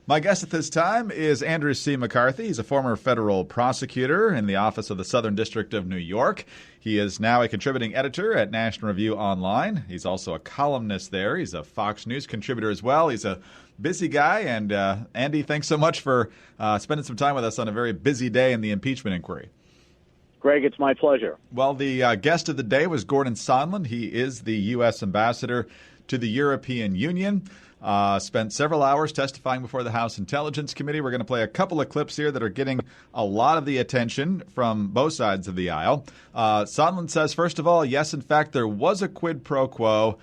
My guest at this time is Andrew C. McCarthy. He's a former federal prosecutor in the Office of the Southern District of New York. He is now a contributing editor at National Review Online. He's also a columnist there. He's a Fox News contributor as well. He's a busy guy. And Andy, thanks so much for spending some time with us on a very busy day in the impeachment inquiry. Greg, it's my pleasure. Well, the guest of the day was Gordon Sondland. He is the U.S. ambassador to the European Union. Spent several hours testifying before the House Intelligence Committee. We're going to play a couple of clips here that are getting a lot of the attention from both sides of the aisle. Sondland says, first of all, yes, in fact, there was a quid pro quo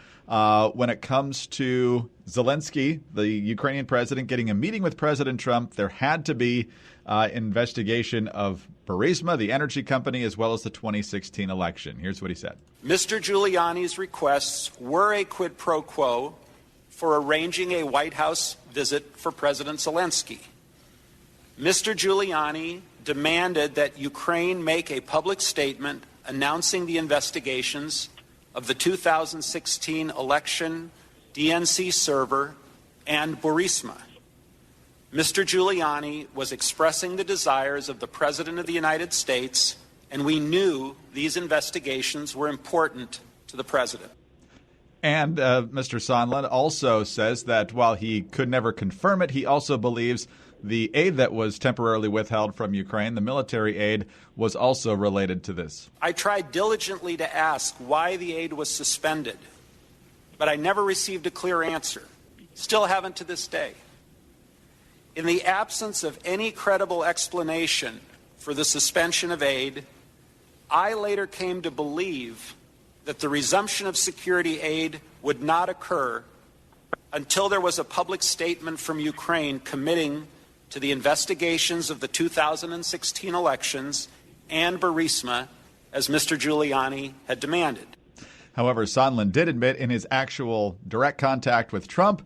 when it comes to Zelensky, the Ukrainian president, getting a meeting with President Trump. There had to be investigation of Burisma, the energy company, as well as the 2016 election. Here's what he said. Mr. Giuliani's requests were a quid pro quo for arranging a White House visit for President Zelensky. Mr. Giuliani demanded that Ukraine make a public statement announcing the investigations of the 2016 election, DNC server, and Burisma. Mr. Giuliani was expressing the desires of the President of the United States, and we knew these investigations were important to the President. And Mr. Sondland also says that while he could never confirm it, he also believes the aid that was temporarily withheld from Ukraine, the military aid, was also related to this. I tried diligently to ask why the aid was suspended, but I never received a clear answer. Still haven't to this day. In the absence of any credible explanation for the suspension of aid, I later came to believe that the resumption of security aid would not occur until there was a public statement from Ukraine committing to the investigations of the 2016 elections and Burisma, as Mr. Giuliani had demanded. However, Sondland did admit in his actual direct contact with Trump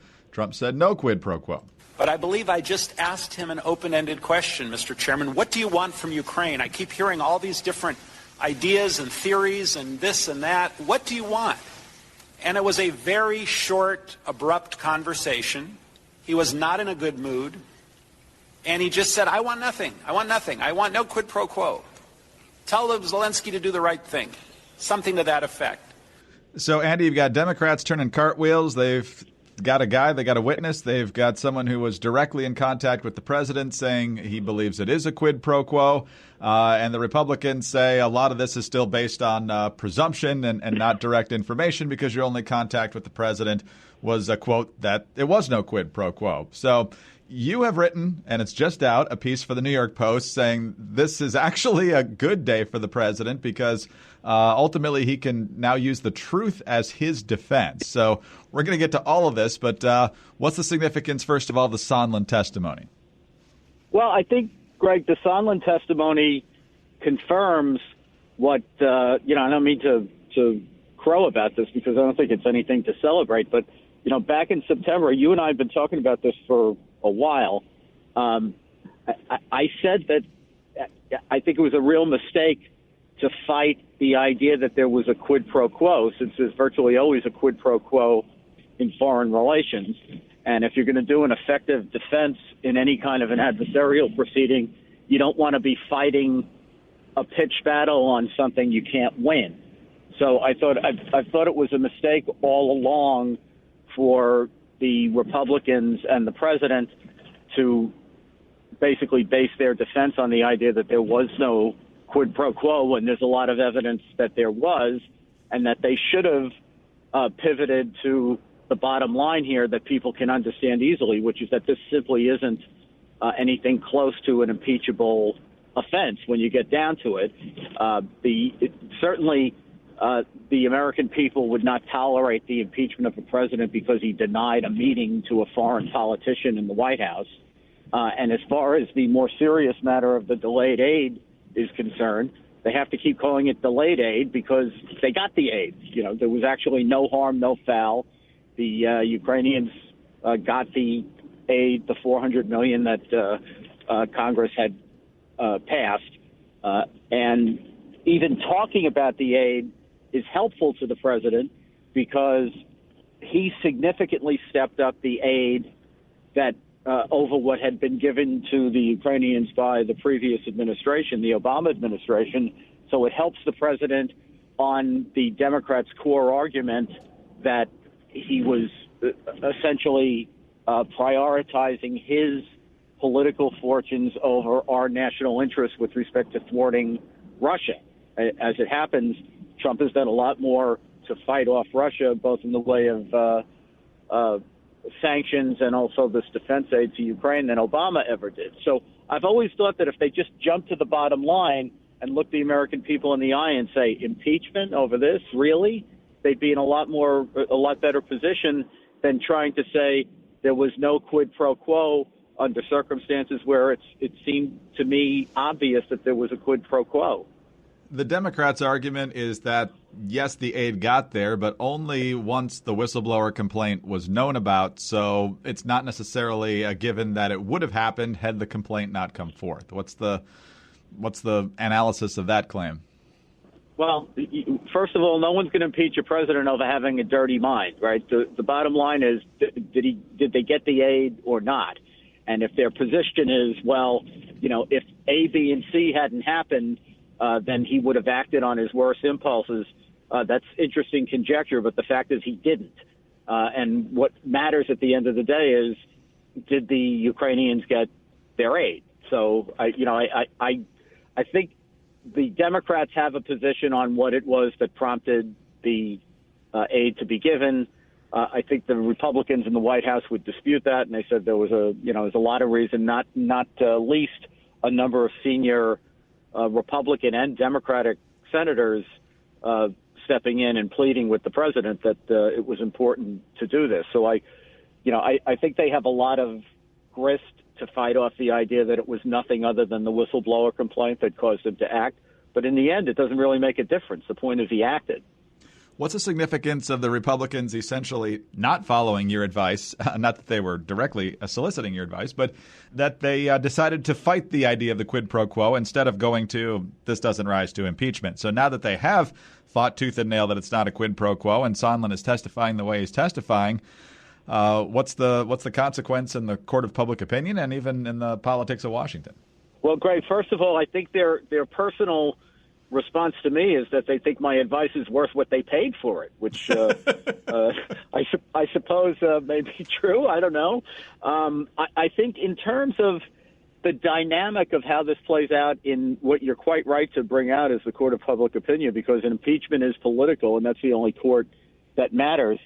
said no quid pro quo. But I believe I just asked him an open-ended question, Mr. Chairman. What do you want from Ukraine? I keep hearing all these different ideas and theories and this and that. What do you want? And it was a very short, abrupt conversation. He was not in a good mood. And he just said, I want nothing. I want nothing. I want no quid pro quo. Tell Zelensky to do the right thing. Something to that effect. So, Andy, you've got Democrats turning cartwheels. They've got a guy, they got a witness. They've got someone who was directly in contact with the president saying he believes it is a quid pro quo. And the Republicans say a lot of this is still based on presumption and not direct information because your only contact with the president was a quote that it was no quid pro quo. So you have written, and it's just out, a piece for the New York Post saying this is actually a good day for the president because ultimately he can now use the truth as his defense. So we're going to get to all of this, but what's the significance, first of all, of the Sondland testimony? Well, I think, Greg, the Sondland testimony confirms what, I don't mean to crow about this because I don't think it's anything to celebrate, but, back in September, you and I have been talking about this for a while. I said that I think it was a real mistake to fight the idea that there was a quid pro quo, since there's virtually always a quid pro quo in foreign relations. And if you're going to do an effective defense in any kind of an adversarial proceeding, you don't want to be fighting a pitched battle on something you can't win. So I thought it was a mistake all along for the Republicans and the president to basically base their defense on the idea that there was no quid pro quo when there's a lot of evidence that there was, and that they should have pivoted to the bottom line here that people can understand easily, which is that this simply isn't anything close to an impeachable offense when you get down to it. Certainly the American people would not tolerate the impeachment of a president because he denied a meeting to a foreign politician in the White House. And as far as the more serious matter of the delayed aid is concerned, they have to keep calling it delayed aid because they got the aid. There was actually no harm, no foul. The Ukrainians got the aid, the $400 million that Congress had passed. And even talking about the aid is helpful to the president because he significantly stepped up the aid that over what had been given to the Ukrainians by the previous administration, the Obama administration. So it helps the president on the Democrats' core argument that he was essentially prioritizing his political fortunes over our national interests with respect to thwarting Russia. As it happens, Trump has done a lot more to fight off Russia, both in the way of sanctions and also this defense aid to Ukraine than Obama ever did. So I've always thought that if they just jump to the bottom line and look the American people in the eye and say, impeachment over this, really? They'd be in a lot better position than trying to say there was no quid pro quo under circumstances where it seemed to me obvious that there was a quid pro quo. The Democrats' argument is that, yes, the aid got there, but only once the whistleblower complaint was known about. So it's not necessarily a given that it would have happened had the complaint not come forth. What's the analysis of that claim? Well, first of all, no one's going to impeach a president over having a dirty mind, right? The bottom line is, did they get the aid or not? And if their position is, well, if A, B, and C hadn't happened, then he would have acted on his worst impulses. That's interesting conjecture, but the fact is he didn't. And what matters at the end of the day is, did the Ukrainians get their aid? So, I think the Democrats have a position on what it was that prompted the aid to be given. I think the Republicans in the White House would dispute that, and they said there was a lot of reason, not least a number of senior Republican and Democratic senators stepping in and pleading with the president that it was important to do this. So I think they have a lot of grist to fight off the idea that it was nothing other than the whistleblower complaint that caused him to act. But in the end, it doesn't really make a difference. The point is he acted. What's the significance of the Republicans essentially not following your advice? Not that they were directly soliciting your advice, but that they decided to fight the idea of the quid pro quo instead of going to this doesn't rise to impeachment. So now that they have fought tooth and nail that it's not a quid pro quo and Sondland is testifying the way he's testifying, what's the consequence in the court of public opinion and even in the politics of Washington? Well, Greg, first of all, I think their personal response to me is that they think my advice is worth what they paid for it, which I suppose may be true. I don't know. I think in terms of the dynamic of how this plays out in what you're quite right to bring out is the court of public opinion, because an impeachment is political, and that's the only court that matters.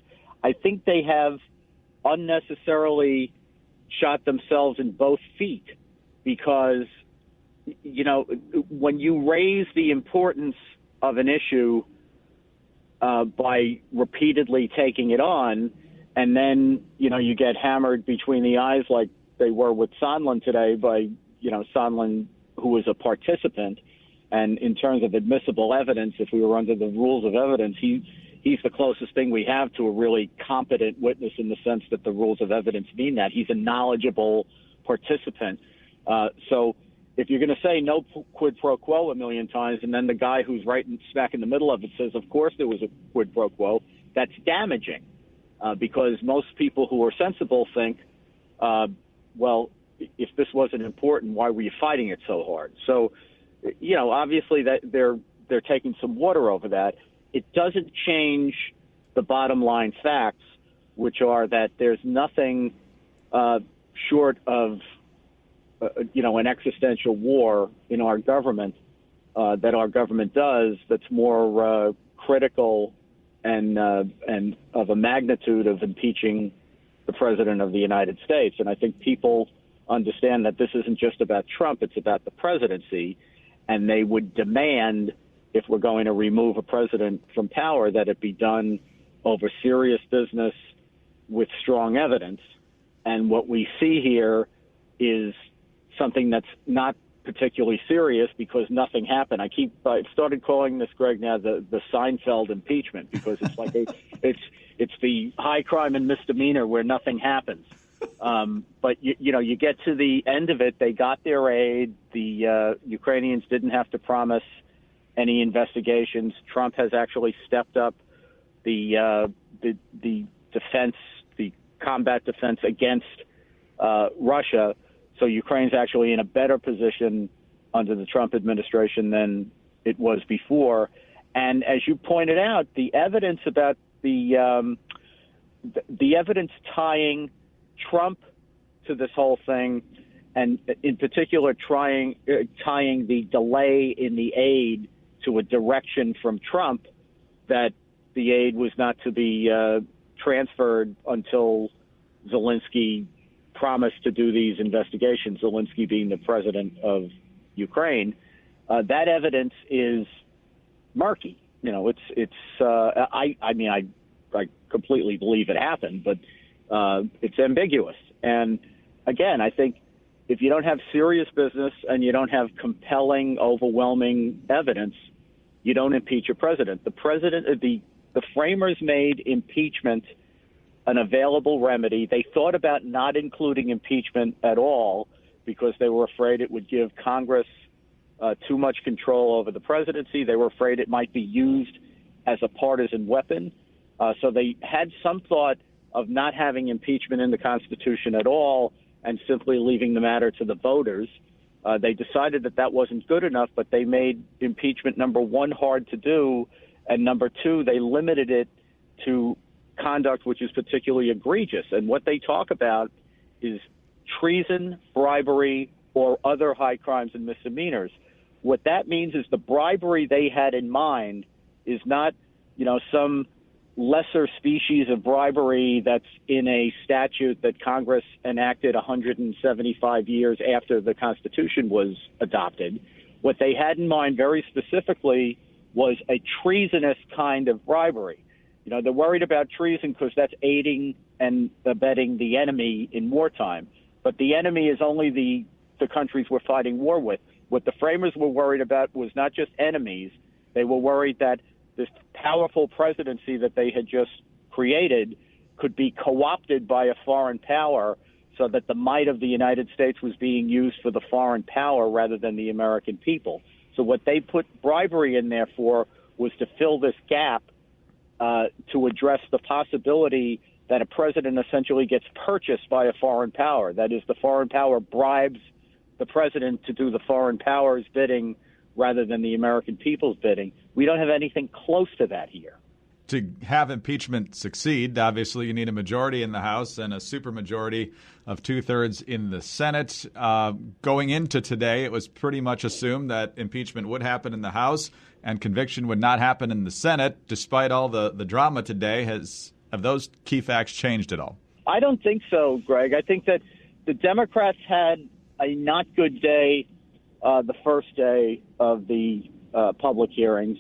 I think they have unnecessarily shot themselves in both feet because when you raise the importance of an issue by repeatedly taking it on, and then, you get hammered between the eyes like they were with Sondland today by, Sondland, who was a participant. And in terms of admissible evidence, if we were under the rules of evidence, he's the closest thing we have to a really competent witness in the sense that the rules of evidence mean that. He's a knowledgeable participant. So if you're going to say no quid pro quo a million times, and then the guy who's right smack in the middle of it says, of course there was a quid pro quo, that's damaging because most people who are sensible think, well, if this wasn't important, why were you fighting it so hard? So, obviously that they're taking some water over that. It doesn't change the bottom line facts, which are that there's nothing short of an existential war in our government that our government does that's more critical and of a magnitude of impeaching the President of the United States. And I think people understand that this isn't just about Trump, it's about the presidency, and they would demand, if we're going to remove a president from power, that it be done over serious business with strong evidence. And what we see here is something that's not particularly serious because nothing happened. I've started calling this, Greg, now the Seinfeld impeachment, because it's like it's the high crime and misdemeanor where nothing happens. But you get to the end of it, they got their aid. The Ukrainians didn't have to promise any investigations. Trump has actually stepped up the defense, the combat defense against Russia. So Ukraine's actually in a better position under the Trump administration than it was before. And as you pointed out, the evidence about the evidence tying Trump to this whole thing, and in particular tying the delay in the aid to a direction from Trump that the aid was not to be transferred until Zelensky promised to do these investigations, Zelensky being the president of Ukraine. That evidence is murky. You know, I completely believe it happened, but it's ambiguous. And again, I think if you don't have serious business and you don't have compelling, overwhelming evidence, you don't impeach a president. The framers made impeachment an available remedy. They thought about not including impeachment at all because they were afraid it would give Congress too much control over the presidency. They were afraid it might be used as a partisan weapon. So they had some thought of not having impeachment in the Constitution at all and simply leaving the matter to the voters. They decided that that wasn't good enough, but they made impeachment, number one, hard to do, and number two, they limited it to conduct which is particularly egregious. And what they talk about is treason, bribery, or other high crimes and misdemeanors. What that means is the bribery they had in mind is not, some lesser species of bribery that's in a statute that Congress enacted 175 years after the Constitution was adopted. What they had in mind very specifically was a treasonous kind of bribery. They're worried about treason because that's aiding and abetting the enemy in wartime. But the enemy is only the countries we're fighting war with. What the framers were worried about was not just enemies. They were worried that this powerful presidency that they had just created could be co-opted by a foreign power so that the might of the United States was being used for the foreign power rather than the American people. So what they put bribery in there for was to fill this gap, to address the possibility that a president essentially gets purchased by a foreign power. That is, the foreign power bribes the president to do the foreign power's bidding rather than the American people's bidding. We don't have anything close to that here. To have impeachment succeed, obviously you need a majority in the House and a supermajority of 2/3 in the Senate. Going into today, it was pretty much assumed that impeachment would happen in the House and conviction would not happen in the Senate. Despite all the drama today, have those key facts changed at all? I don't think so, Greg. I think that the Democrats had a not good day the first day of the public hearings,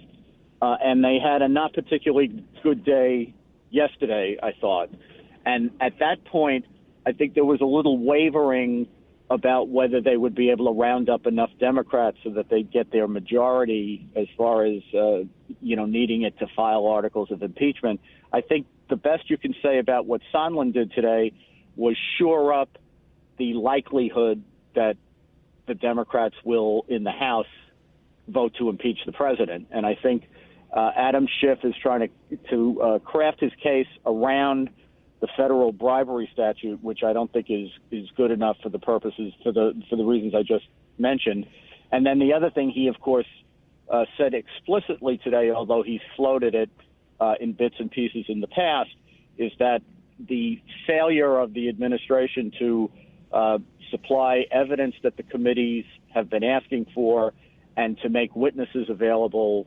and they had a not particularly good day yesterday, I thought. And at that point, I think there was a little wavering about whether they would be able to round up enough Democrats so that they'd get their majority as far as, needing it to file articles of impeachment. I think the best you can say about what Sondland did today was shore up the likelihood that the Democrats will, in the House, vote to impeach the president. And I think Adam Schiff is trying to craft his case around the federal bribery statute, which I don't think is good enough for the purposes, for the reasons I just mentioned. And then the other thing he, of course, said explicitly today, although he's floated it in bits and pieces in the past, is that the failure of the administration to supply evidence that the committees have been asking for and to make witnesses available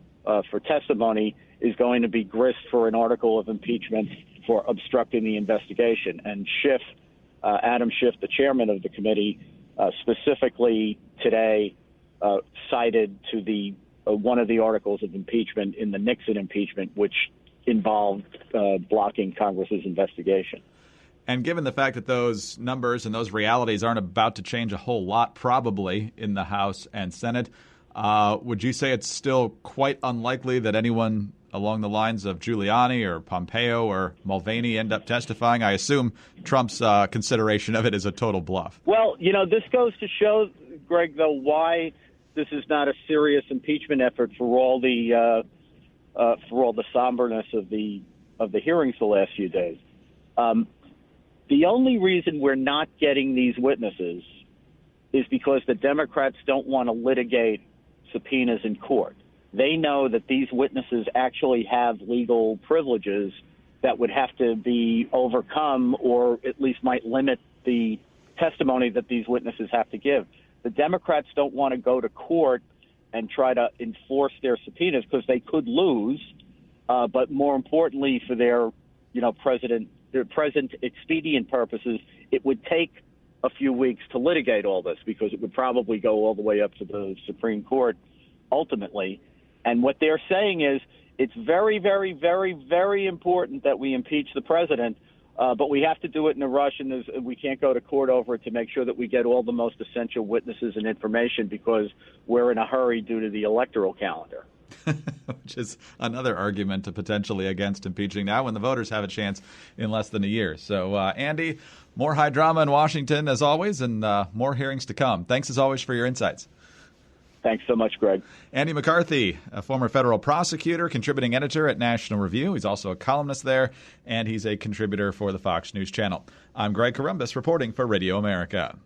for testimony is going to be grist for an article of impeachment for obstructing the investigation. And Schiff, Adam Schiff, the chairman of the committee, specifically today cited to the one of the articles of impeachment in the Nixon impeachment, which involved blocking Congress's investigation. And given the fact that those numbers and those realities aren't about to change a whole lot probably in the House and Senate, would you say it's still quite unlikely that anyone along the lines of Giuliani or Pompeo or Mulvaney end up testifying? I assume Trump's consideration of it is a total bluff. Well, this goes to show, Greg, though, why this is not a serious impeachment effort for all the somberness of the hearings the last few days. The only reason we're not getting these witnesses is because the Democrats don't want to litigate subpoenas in court. They know that these witnesses actually have legal privileges that would have to be overcome, or at least might limit the testimony that these witnesses have to give. The Democrats don't want to go to court and try to enforce their subpoenas because they could lose. But more importantly, for their present expedient purposes, it would take a few weeks to litigate all this because it would probably go all the way up to the Supreme Court ultimately. And what they're saying is it's very, very, very, very important that we impeach the president, but we have to do it in a rush, and we can't go to court over it to make sure that we get all the most essential witnesses and information because we're in a hurry due to the electoral calendar. Which is another argument to potentially against impeaching now when the voters have a chance in less than a year. So, Andy, more high drama in Washington as always, and more hearings to come. Thanks as always for your insights. Thanks so much, Greg. Andy McCarthy, a former federal prosecutor, contributing editor at National Review. He's also a columnist there, and he's a contributor for the Fox News Channel. I'm Greg Corombos reporting for Radio America.